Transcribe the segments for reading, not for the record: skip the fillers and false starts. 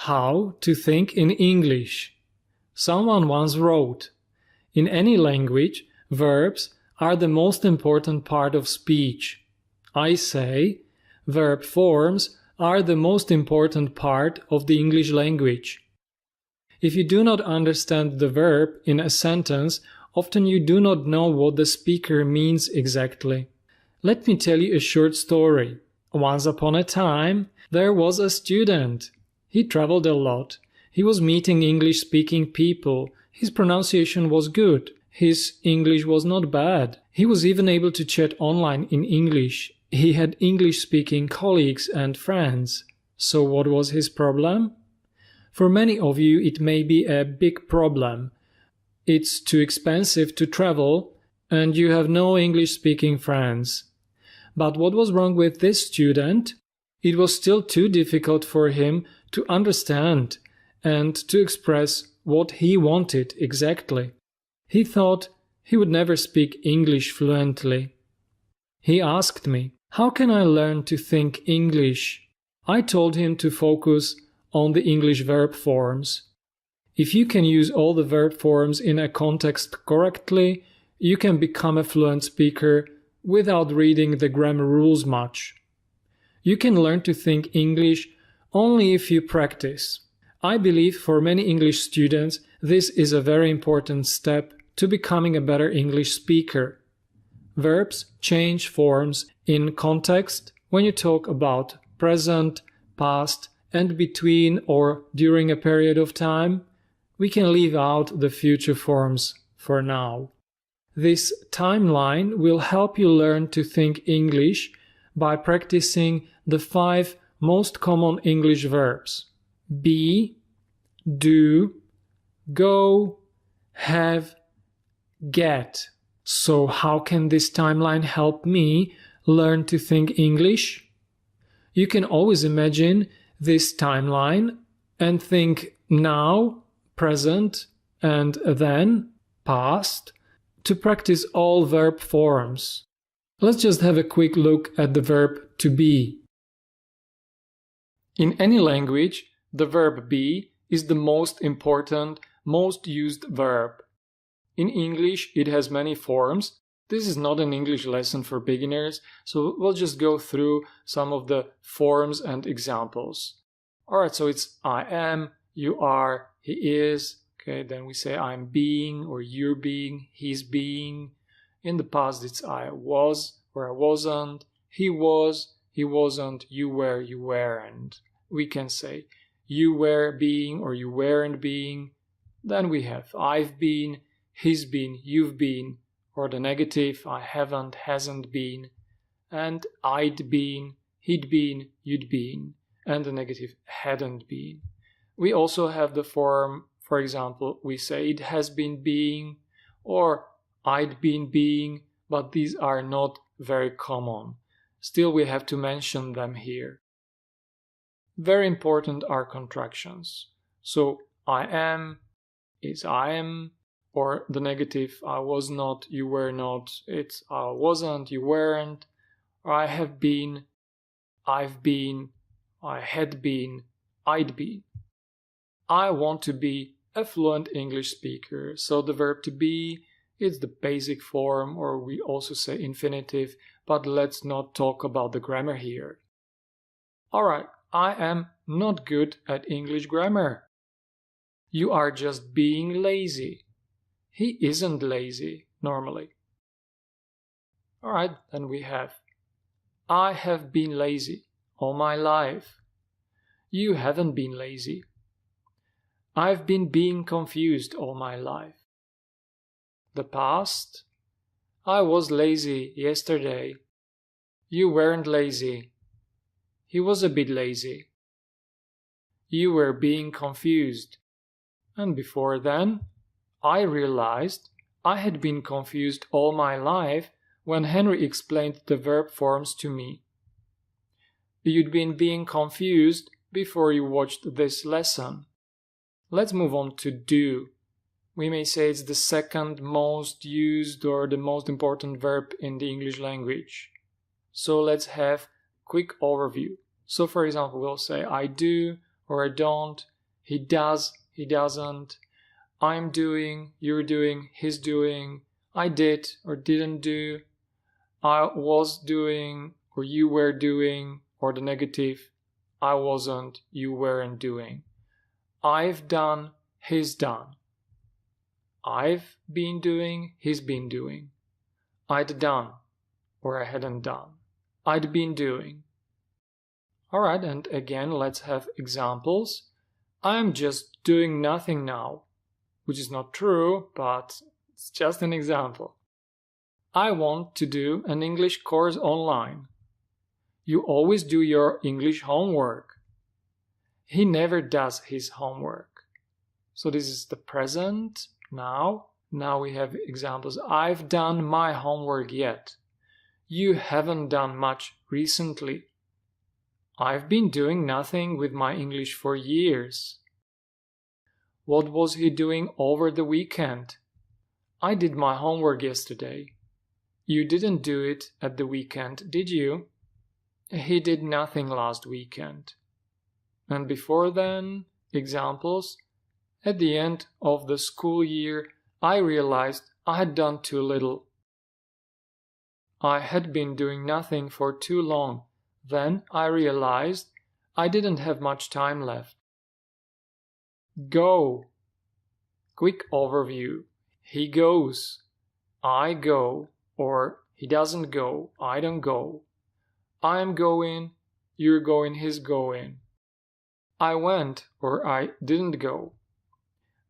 How to think in English. Someone once wrote, "In any language, verbs are the most important part of speech." I say, verb forms are the most important part of the English language. If you do not understand the verb in a sentence, often you do not know what the speaker means exactly. Let me tell you a short story. Once upon a time, there was a student. He traveled a lot. He was meeting English-speaking people. His pronunciation was good. His English was not bad. He was even able to chat online in English. He had English-speaking colleagues and friends. So what was his problem? For many of you, it may be a big problem. It's too expensive to travel, and you have no English-speaking friends. But what was wrong with this student? It was still too difficult for him to understand and to express what he wanted exactly. He thought he would never speak English fluently. He asked me, "How can I learn to think English?" I told him to focus on the English verb forms. If you can use all the verb forms in a context correctly, you can become a fluent speaker without reading the grammar rules much. You can learn to think English only if you practice. I believe for many English students, this is a very important step to becoming a better English speaker. Verbs change forms in context when you talk about present, past, and between or during a period of time. We can leave out the future forms for now. This timeline will help you learn to think English by practicing the 5 most common English verbs: be, do, go, have, get. So how can this timeline help me learn to think English? You can always imagine this timeline and think now, present, and then, past, to practice all verb forms. Let's just have a quick look at the verb to be. In any language, the verb be is the most important, most used verb. In English, it has many forms. This is not an English lesson for beginners, so we'll just go through some of the forms and examples. Alright, so it's I am, you are, he is. Okay, then we say I'm being or you're being, he's being. In the past, it's I was or I wasn't, he was, he wasn't, you were, you weren't. We can say you were being or you weren't being. Then we have I've been, he's been, you've been, or the negative I haven't, hasn't been, and I'd been, he'd been, you'd been, and the negative hadn't been. We also have the form, for example, we say it has been being or I'd been being, but these are not very common. Still, we have to mention them here. Very important are contractions. So I am is I am, or the negative I was not, you were not, it's I wasn't, you weren't, or I have been, I've been, I had been, I'd been. I want to be a fluent English speaker, so the verb to be is the basic form, or we also say infinitive, but let's not talk about the grammar here. Alright, I am not good at English grammar. You are just being lazy. He isn't lazy, normally. Alright, then we have I have been lazy all my life. You haven't been lazy. I've been being confused all my life. The past. I was lazy yesterday. You weren't lazy. He was a bit lazy. You were being confused. And before then, I realized I had been confused all my life when Henry explained the verb forms to me. You'd been being confused before you watched this lesson. Let's move on to do. We may say it's the second most used or the most important verb in the English language. So let's have a quick overview. So for example, we'll say I do or I don't, he does, he doesn't, I'm doing, you're doing, he's doing, I did or didn't do, I was doing or you were doing, or the negative, I wasn't, you weren't doing. I've done, he's done. I've been doing, he's been doing. I'd done, or I hadn't done. I'd been doing. Alright, and again, let's have examples. I'm just doing nothing now, which is not true, but it's just an example. I want to do an English course online. You always do your English homework. He never does his homework. So this is the present now. Now we have examples. I've done my homework yet. You haven't done much recently. I've been doing nothing with my English for years. What was he doing over the weekend? I did my homework yesterday. You didn't do it at the weekend, did you? He did nothing last weekend. And before then, examples. At the end of the school year, I realized I had done too little. I had been doing nothing for too long. Then I realized I didn't have much time left. Go. Quick overview. He goes. I go. Or he doesn't go. I don't go. I'm going. You're going. He's going. I went. Or I didn't go.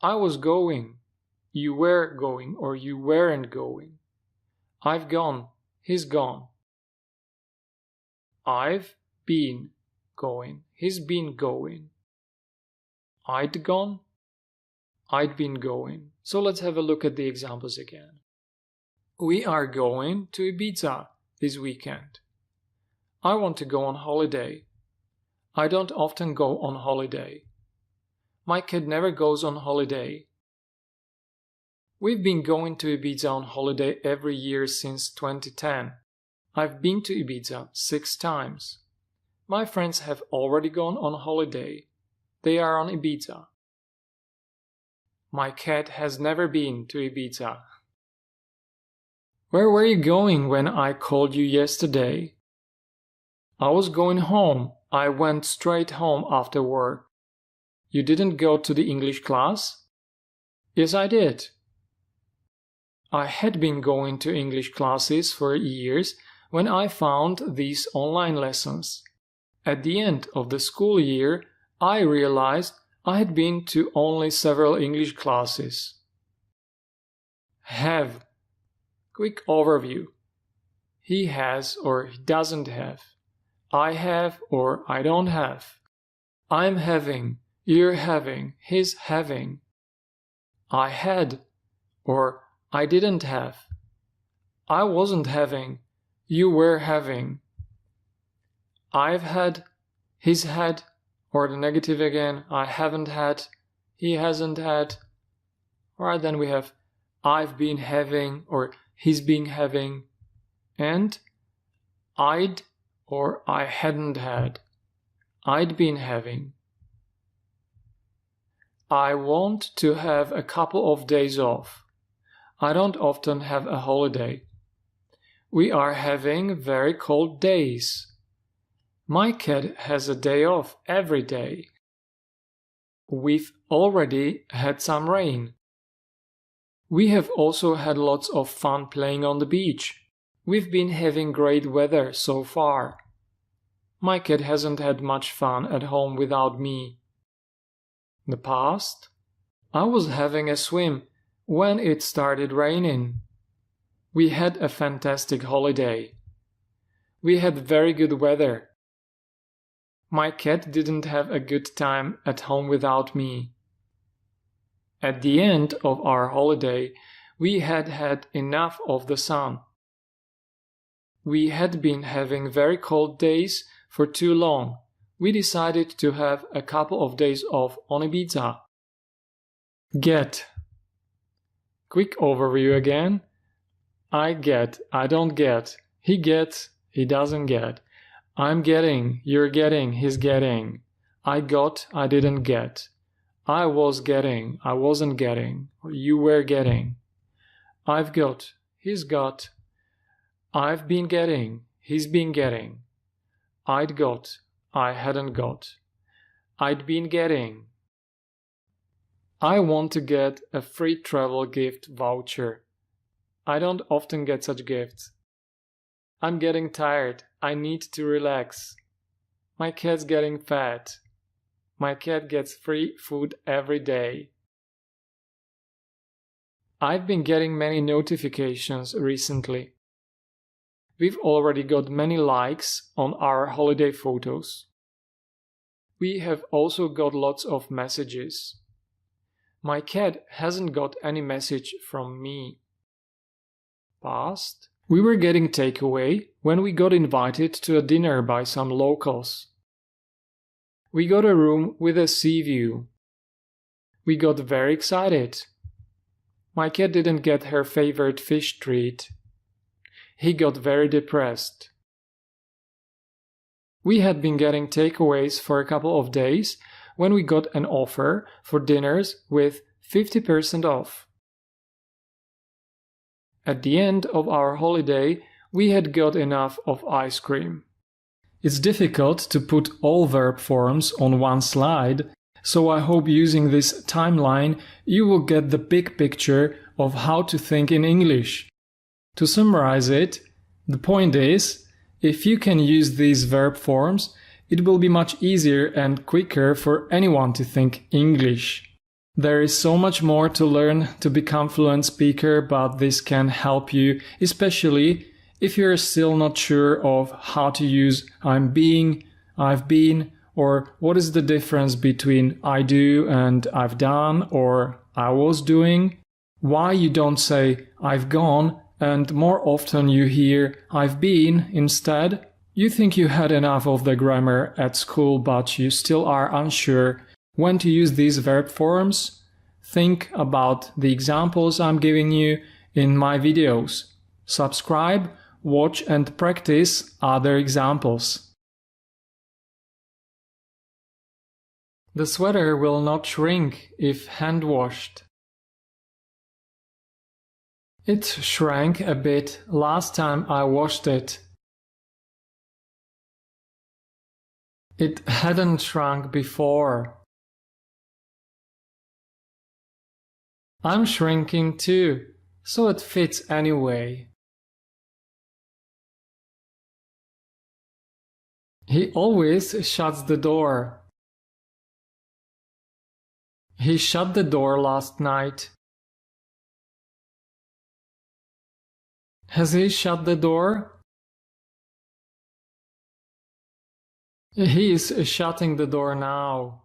I was going. You were going. Or you weren't going. I've gone. He's gone. I've been going. He's been going. I'd gone. I'd been going. So let's have a look at the examples again. We are going to Ibiza this weekend. I want to go on holiday. I don't often go on holiday. My kid never goes on holiday. We've been going to Ibiza on holiday every year since 2010. I've been to Ibiza 6 times. My friends have already gone on holiday. They are on Ibiza. My cat has never been to Ibiza. Where were you going when I called you yesterday? I was going home. I went straight home after work. You didn't go to the English class? Yes, I did. I had been going to English classes for years when I found these online lessons. At the end of the school year, I realized I had been to only several English classes. Have. Quick overview. He has or he doesn't have. I have or I don't have. I'm having, you're having, he's having. I had or I didn't have. I wasn't having, you were having. I've had, he's had, or the negative again, I haven't had, he hasn't had. Alright, then we have I've been having or he's been having, and I'd or I hadn't had. I'd been having. I want to have a couple of days off. I don't often have a holiday. We are having very cold days. My cat has a day off every day. We've already had some rain. We have also had lots of fun playing on the beach. We've been having great weather so far. My cat hasn't had much fun at home without me. In the past, I was having a swim when it started raining. We had a fantastic holiday. We had very good weather. My cat didn't have a good time at home without me. At the end of our holiday, we had had enough of the sun. We had been having very cold days for too long. We decided to have a couple of days off on Ibiza. Get. Quick overview again. I get, I don't get. He gets, he doesn't get. I'm getting, you're getting, he's getting. I got, I didn't get. I was getting, I wasn't getting, or you were getting. I've got, he's got. I've been getting, he's been getting. I'd got, I hadn't got. I'd been getting. I want to get a free travel gift voucher. I don't often get such gifts. I'm getting tired. I need to relax. My cat's getting fat. My cat gets free food every day. I've been getting many notifications recently. We've already got many likes on our holiday photos. We have also got lots of messages. My cat hasn't got any message from me. Past. We were getting takeaway when we got invited to a dinner by some locals. We got a room with a sea view. We got very excited. My cat didn't get her favorite fish treat. He got very depressed. We had been getting takeaways for a couple of days when we got an offer for dinners with 50% off. At the end of our holiday, we had got enough of ice cream. It's difficult to put all verb forms on one slide, so I hope using this timeline you will get the big picture of how to think in English. To summarize it, the point is, if you can use these verb forms, it will be much easier and quicker for anyone to think English. There is so much more to learn to become fluent speaker, but this can help you, especially if you're still not sure of how to use I'm being, I've been, or what is the difference between I do and I've done or I was doing, why you don't say I've gone and more often you hear I've been instead. You think you had enough of the grammar at school, but you still are unsure when to use these verb forms? Think about the examples I'm giving you in my videos. Subscribe, watch and practice other examples. The sweater will not shrink if hand-washed. It shrank a bit last time I washed it. It hadn't shrunk before. I'm shrinking too, so it fits anyway. He always shuts the door. He shut the door last night. Has he shut the door? He is shutting the door now.